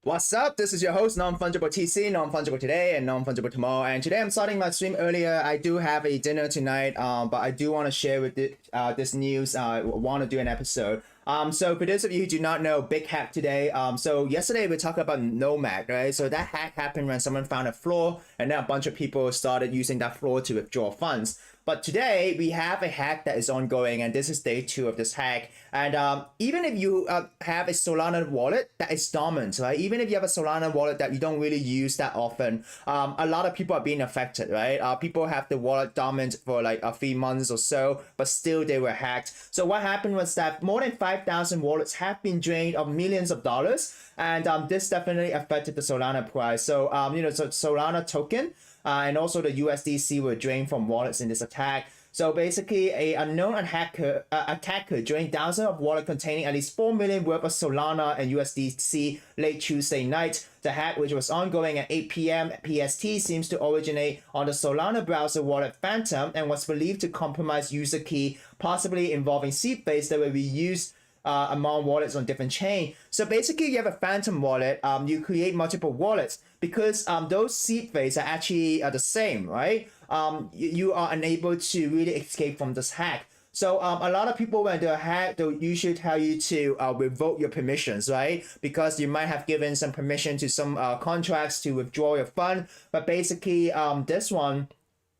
What's up? This is your host, Non-Fungible TC, Non-Fungible today and Non-Fungible tomorrow. And today I'm starting my stream earlier. I do have a dinner tonight, but I do want to share with this news. I want to do an episode. So for those of you who do not know, big hack today. So yesterday we talked about Nomad, right? So that hack happened when someone found a flaw and then a bunch of people started using that flaw to withdraw funds. But today we have a hack that is ongoing, and this is day 2 of this hack. And even if you have a Solana wallet that is dormant, right? Even if you have a Solana wallet that you don't really use that often, a lot of people are being affected, right? People have the wallet dormant for like 3 months or so, but still they were hacked. So what happened was that more than 5,000 wallets have been drained of millions of dollars, and this definitely affected the Solana price. So so Solana token and also the USDC were drained from wallets in this attack. So basically, a unknown attacker drained thousands of wallets containing at least 4 million worth of Solana and USDC late Tuesday night. The hack, which was ongoing at 8 p.m. PST, seems to originate on the Solana browser wallet Phantom and was believed to compromise user key, possibly involving seed phrase that will be used among wallets on different chain. So basically, you have a Phantom wallet. You create multiple wallets because those seed phrase are actually the same, right? You are unable to really escape from this hack. So a lot of people, when they're hacked, they'll usually tell you to revoke your permissions, right? Because you might have given some permission to some contracts to withdraw your fund. But basically, this one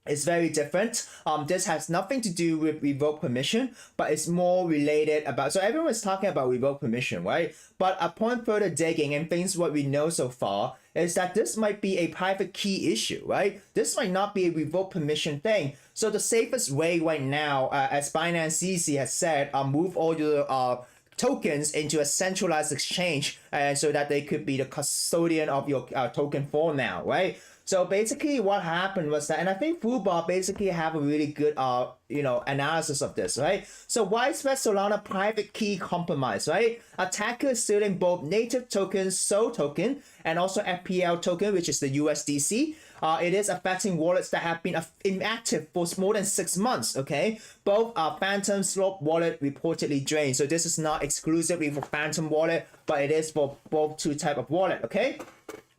is very different. This has nothing to do with revoke permission, but it's more related about, so everyone is talking about revoke permission, right? But upon further digging and things what we know so far is that this might be a private key issue, right? This might not be a revoke permission thing. So the safest way right now, as Binance CC has said, move all your tokens into a centralized exchange, and so that they could be the custodian of your token for now, right? So basically what happened was that, and I think Fubar basically have a really good analysis of this, right? So widespread Solana private key compromise, right? Attackers stealing both native tokens, SOL token, and also FPL token, which is the USDC. It is affecting wallets that have been inactive for more than 6 months, okay? Both Phantom Slope wallet reportedly drained. So this is not exclusively for Phantom wallet, but it is for both two type of wallet, okay?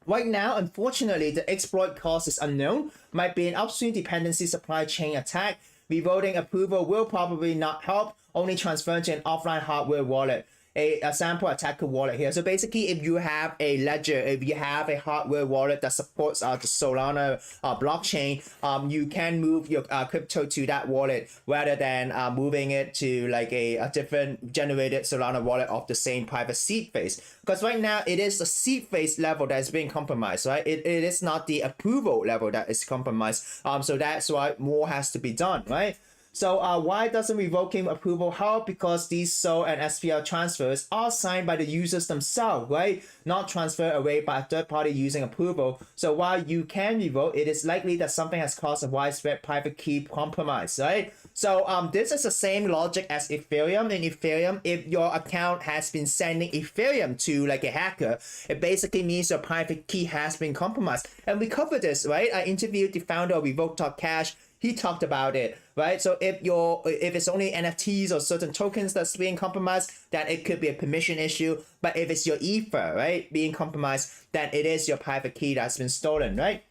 Right now, unfortunately, the exploit cause is unknown. Might be an upstream dependency supply chain attack. Revoting approval will probably not help, only transferring to an offline hardware wallet. A sample attacker wallet here. So basically, if you have a ledger, if you have a hardware wallet that supports the Solana blockchain, you can move your crypto to that wallet rather than moving it to like a different generated Solana wallet of the same private seed phase. Because right now, it is the seed phase level that is being compromised, right? It is not the approval level that is compromised. So that's why more has to be done, right? So why doesn't revoking approval help? Because these SOL and SPL transfers are signed by the users themselves, right? Not transferred away by a third party using approval. So while you can revoke, it is likely that something has caused a widespread private key compromise, right? So this is the same logic as Ethereum. In Ethereum, if your account has been sending Ethereum to like a hacker, it basically means your private key has been compromised. And we covered this, right? I interviewed the founder of Revoke.cash. He talked about it, right? So if it's only NFTs or certain tokens that's being compromised, then it could be a permission issue. But if it's your Ether, right, being compromised, then it is your private key that's been stolen, right?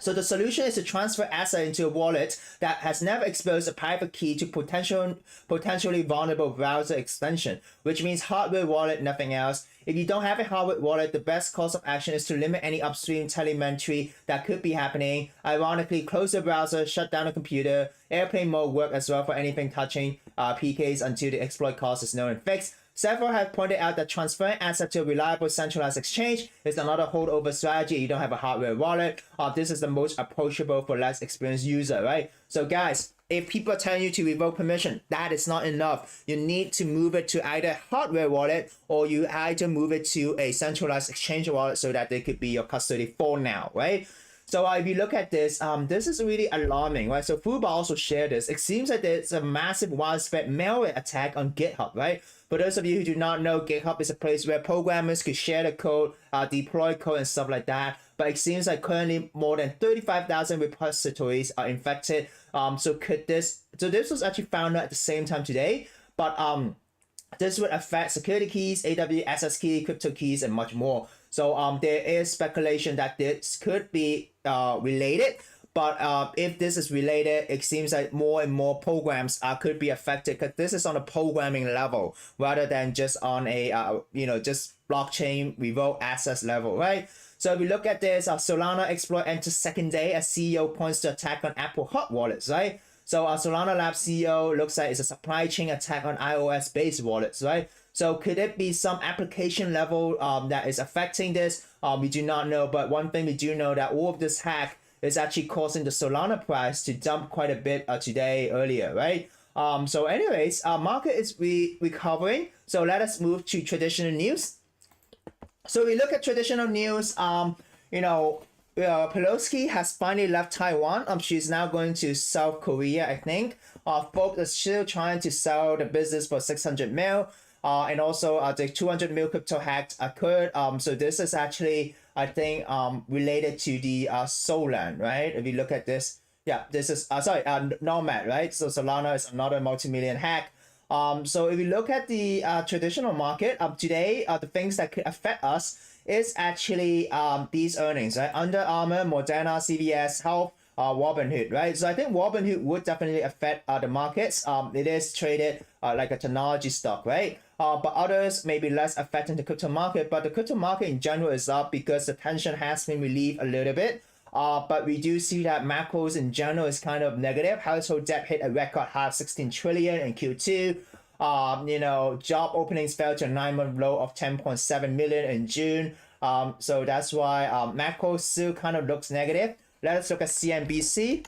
So the solution is to transfer asset into a wallet that has never exposed a private key to potentially vulnerable browser extension, which means hardware wallet, nothing else. If you don't have a hardware wallet, the best course of action is to limit any upstream telemetry that could be happening. Ironically, close the browser, shut down the computer. Airplane mode work as well for anything touching PKs until the exploit cause is known and fixed. Several have pointed out that transferring assets to a reliable centralized exchange is another holdover strategy. You don't have a hardware wallet. This is the most approachable for less experienced user, right? So guys, if people are telling you to revoke permission, that is not enough. You need to move it to either hardware wallet or you either move it to a centralized exchange wallet so that they could be your custody for now, right? So if you look at this, this is really alarming, right? So Fuba also shared this. It seems that there's a massive widespread malware attack on GitHub, right? For those of you who do not know, GitHub is a place where programmers could share the code, deploy code and stuff like that. But it seems like currently more than 35,000 repositories are infected. So this was actually found out at the same time today, but this would affect security keys, AWS key, crypto keys, and much more. So there is speculation that this could be related. But if this is related, it seems like more and more programs could be affected, because this is on a programming level rather than just on a just blockchain remote access level, right? So if we look at this, Solana exploit enters second day as CEO points to attack on Apple hot wallets, right? So Solana Lab CEO looks like it's a supply chain attack on iOS based wallets, right? So could it be some application level that is affecting this? We do not know, but one thing we do know that all of this hack is actually causing the Solana price to dump quite a bit today earlier, right? So anyways, our market is recovering. So let us move to traditional news. So we look at traditional news. Pelosi has finally left Taiwan. She's now going to South Korea, I think. Folks are still trying to sell the business for 600 mil. And also the 200 mil crypto hacked occurred. So this is actually, I think, related to the Solana, right? If you look at this, yeah, this is Nomad, right? So Solana is another multi-million hack. So if you look at the traditional market today, the things that could affect us is actually these earnings, right? Under Armour, Moderna, CVS, Health, Robinhood, right? So I think Robinhood would definitely affect the markets. It is traded like a technology stock, right? But others may be less affecting the crypto market. But the crypto market in general is up because the tension has been relieved a little bit. But we do see that macros in general is kind of negative. Household debt hit a record high of 16 trillion in Q2. Job openings fell to a 9-month low of 10.7 million in June. So that's why macro still kind of looks negative. Let us look at CNBC.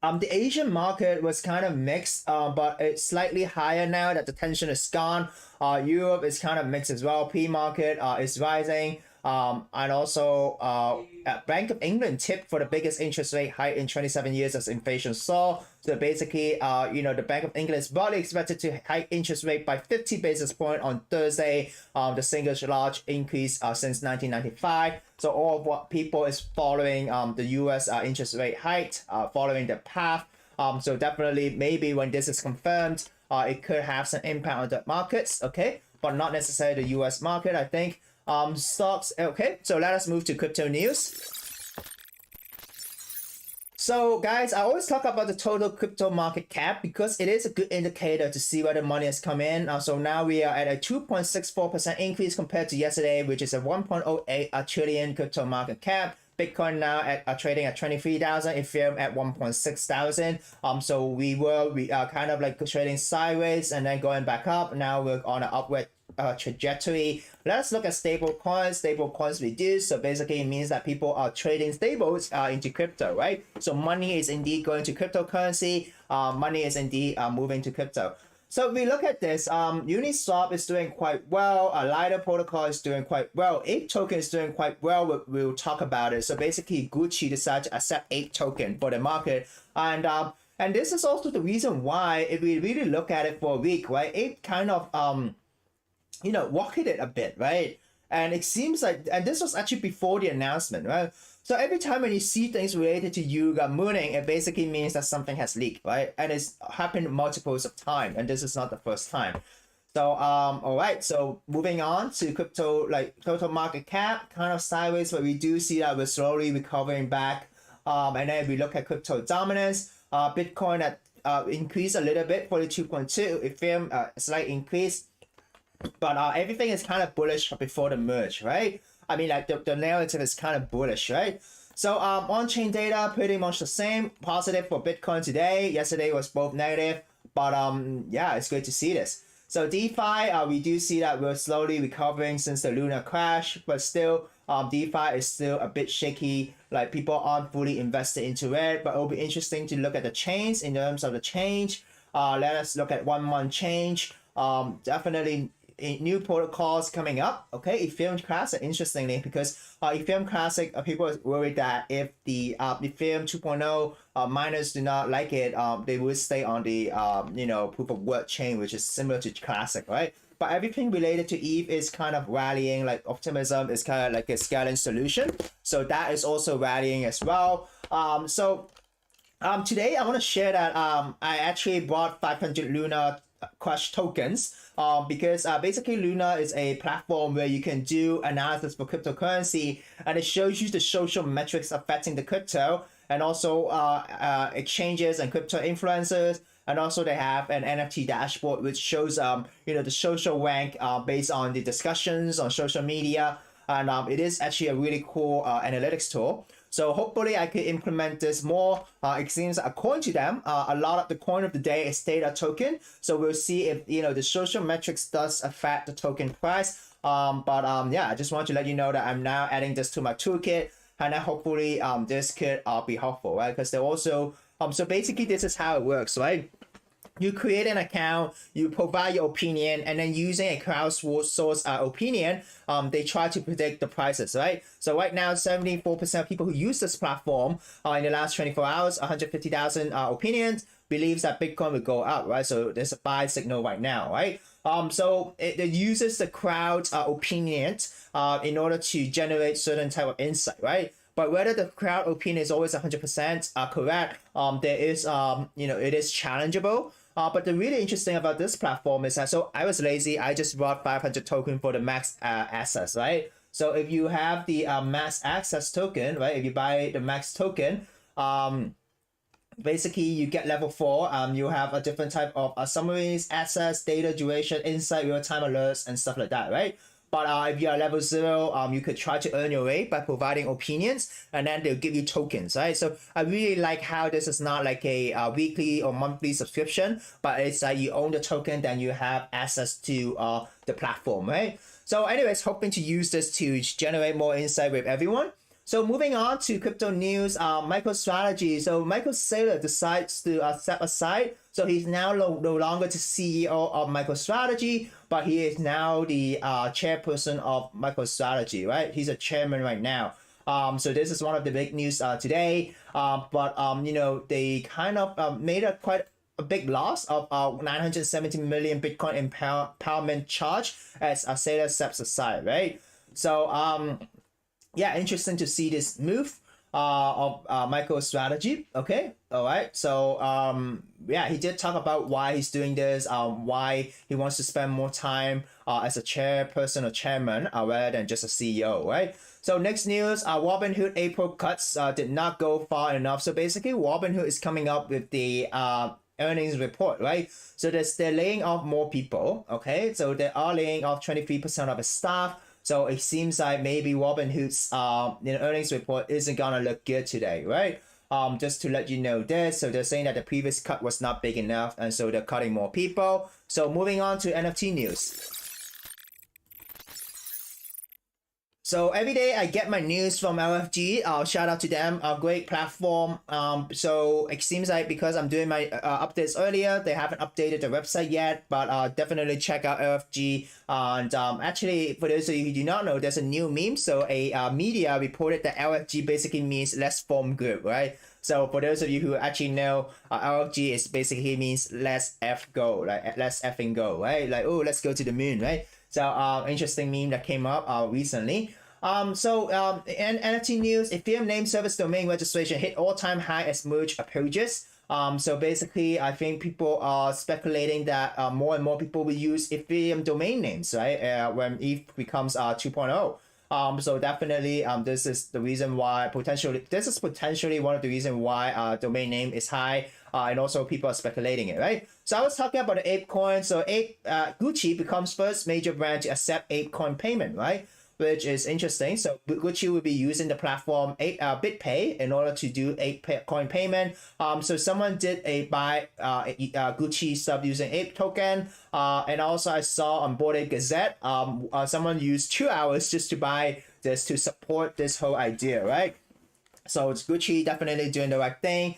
The Asian market was kind of mixed, but it's slightly higher now that the tension is gone. Europe is kind of mixed as well. Pre-market is rising. And also Bank of England tipped for the biggest interest rate hike in 27 years as inflation soared. So basically, the Bank of England is broadly expected to hike interest rate by 50 basis points on Thursday, the single large increase since 1995. So all of what people is following the US interest rate hike, following the path. So definitely, maybe when this is confirmed, it could have some impact on the markets, okay? But not necessarily the US market, I think. Stocks, okay, so let us move to crypto news. So guys, I always talk about the total crypto market cap because it is a good indicator to see where the money has come in. So now we are at a 2.64% increase compared to yesterday, which is a 1.08 trillion crypto market cap. Bitcoin now at trading at 23,000, Ethereum at 1.6 thousand. So we were kind of like trading sideways and then going back up. Now we're on an upward trajectory. Let's look at stable coins. Stable coins reduced, so basically it means that people are trading stables into crypto, right? So money is indeed going to cryptocurrency. Money is indeed moving to crypto. So if we look at this, Uniswap is doing quite well. Lighter protocol is doing quite well. Ape token is doing quite well. We'll talk about it. So basically, Gucci decided to accept Ape token for the market, and this is also the reason why, if we really look at it for a week, right? Ape kind of rocketed a bit, right? And it seems like, and this was actually before the announcement, right? So every time when you see things related to Yuga mooning, it basically means that something has leaked, right? And it's happened multiples of time, and this is not the first time. So all right, so moving on to crypto, like total market cap, kind of sideways, but we do see that we're slowly recovering back. And then we look at crypto dominance, Bitcoin at increased a little bit, 42.2, Ethereum a slight increase. But everything is kind of bullish before the merge, right? I mean, like the narrative is kind of bullish, right? So on-chain data, pretty much the same. Positive for Bitcoin today. Yesterday was both negative. But yeah, it's good to see this. So DeFi, we do see that we're slowly recovering since the Lunar crash. But still, DeFi is still a bit shaky. Like people aren't fully invested into it. But it'll be interesting to look at the chains in terms of the change. Let us look at 1 month change. Definitely new protocols coming up, okay? Ethereum Classic, interestingly, because Ethereum Classic, people are worried that if the Ethereum 2.0 miners do not like it, they will stay on the proof of work chain, which is similar to Classic, right? But everything related to ETH is kind of rallying. Like optimism is kind of like a scaling solution, so that is also rallying as well. Today I want to share that I actually bought 500 Lunar Crush tokens, because basically Lunar is a platform where you can do analysis for cryptocurrency, and it shows you the social metrics affecting the crypto, and also exchanges and crypto influencers. And also they have an NFT dashboard which shows the social rank based on the discussions on social media, and it is actually a really cool analytics tool. So hopefully I could implement this more. It seems according to them, a lot of the coin of the day is Saylor token. So we'll see if the social metrics does affect the token price. Yeah, I just want to let you know that I'm now adding this to my toolkit, and then hopefully this could be helpful, right? Because they're also so basically this is how it works, right? You create an account, you provide your opinion, and then using a crowdsourced opinion, they try to predict the prices, right? So right now, 74% of people who use this platform in the last 24 hours, 150,000 opinions, believes that Bitcoin will go up, right? So there's a buy signal right now, right? So it uses the crowd's opinions in order to generate certain type of insight, right? But whether the crowd opinion is always 100% correct, there is, it is challengeable. But the really interesting about this platform is that, so I was lazy, I just bought 500 token for the max access, right? So if you have the max access token, right? If you buy the max token, basically you get level 4. You have a different type of summaries, access, data, duration, insight, real-time alerts, and stuff like that, right? But if you are level 0, you could try to earn your way by providing opinions, and then they'll give you tokens, right? So I really like how this is not like a weekly or monthly subscription, but it's like you own the token, then you have access to the platform, right? So anyways, hoping to use this to generate more insight with everyone. So moving on to crypto news, MicroStrategy. So Michael Saylor decides to step aside. So he's now no longer the CEO of MicroStrategy, but he is now the chairperson of MicroStrategy, right? He's a chairman right now. So this is one of the big news today. They kind of made quite a big loss of 970 million Bitcoin empowerment charge as Saylor steps aside, right? So yeah, interesting to see this move of MicroStrategy. Okay, all right. So yeah, he did talk about why he's doing this, why he wants to spend more time as a chairperson or chairman rather than just a CEO, right? So next news, Robinhood April cuts did not go far enough. So basically, Robinhood is coming up with the earnings report, right? So they're laying off more people. Okay, so they are laying off 23% of its staff. So it seems like maybe Robinhood's earnings report isn't gonna look good today, right? Just to let you know this, so they're saying that the previous cut was not big enough, and so they're cutting more people. So moving on to NFT news. So every day I get my news from LFG. Shout out to them, a great platform. So it seems like because I'm doing my updates earlier, they haven't updated the website yet, but definitely check out LFG. And actually, for those of you who do not know, there's a new meme. So a media reported that LFG basically means less form group, right? So for those of you who actually know, LFG is basically means less F go, like less effing go, right? Like, oh, let's go to the moon, right? So interesting meme that came up recently. In NFT news, Ethereum name service domain registration hit all-time high as merge approaches. So basically, I think people are speculating that more and more people will use Ethereum domain names, right? When ETH becomes 2.0. So definitely, this is the reason why potentially one of the reasons why domain name is high, and also people are speculating it, right? So I was talking about the ApeCoin. So Gucci becomes first major brand to accept ApeCoin payment, right? Which is interesting. So Gucci will be using the platform BitPay in order to do ApeCoin payment. So someone did a buy Gucci sub using Ape token. And also I saw on Bored Ape Gazette, someone used 2 hours just to buy this to support this whole idea, right? So it's Gucci definitely doing the right thing.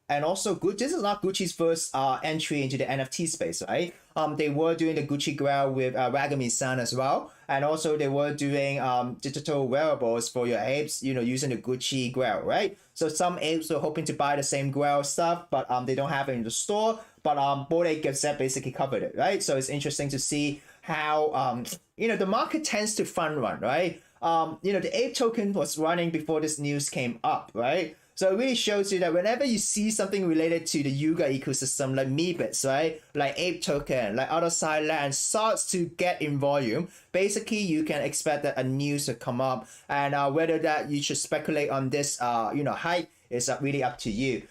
And also, this is not Gucci's first entry into the NFT space, right? They were doing the Gucci Grail with Ragami-san as well. And also they were doing digital wearables for your apes, using the Gucci Grail, right? So some apes were hoping to buy the same Grail stuff, but they don't have it in the store. But Bored Ape Gazette basically covered it, right? So it's interesting to see how, the market tends to front run, right? The ape token was running before this news came up, right? So it really shows you that whenever you see something related to the Yuga ecosystem, like Meebits, right, like Ape Token, like other Saylor, starts to get in volume, basically you can expect that a news to come up, and whether that you should speculate on this, hype is really up to you.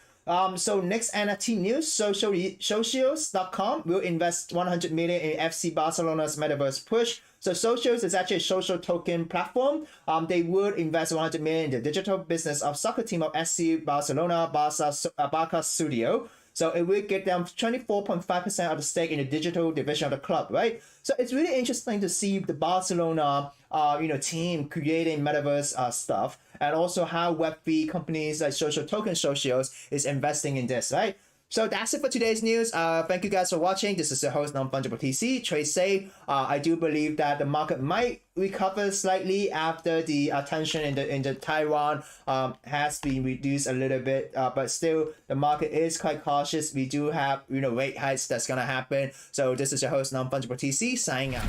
So next NFT news, Socios.com will invest 100 million in FC Barcelona's Metaverse push. So Socios is actually a social token platform. They would invest 100 million in the digital business of soccer team of SC Barcelona, Barca Studio. So it will get them 24.5% of the stake in the digital division of the club, right? So it's really interesting to see the Barcelona, team creating metaverse stuff, and also how Web3 companies like social token Socios is investing in this, right? So that's it for today's news. Thank you guys for watching. This is your host, Non-Fungible TC. Trade safe. I do believe that the market might recover slightly after the tension in the Taiwan has been reduced a little bit. But still, the market is quite cautious. We do have rate hikes that's gonna happen. So this is your host, Non-Fungible TC, signing out.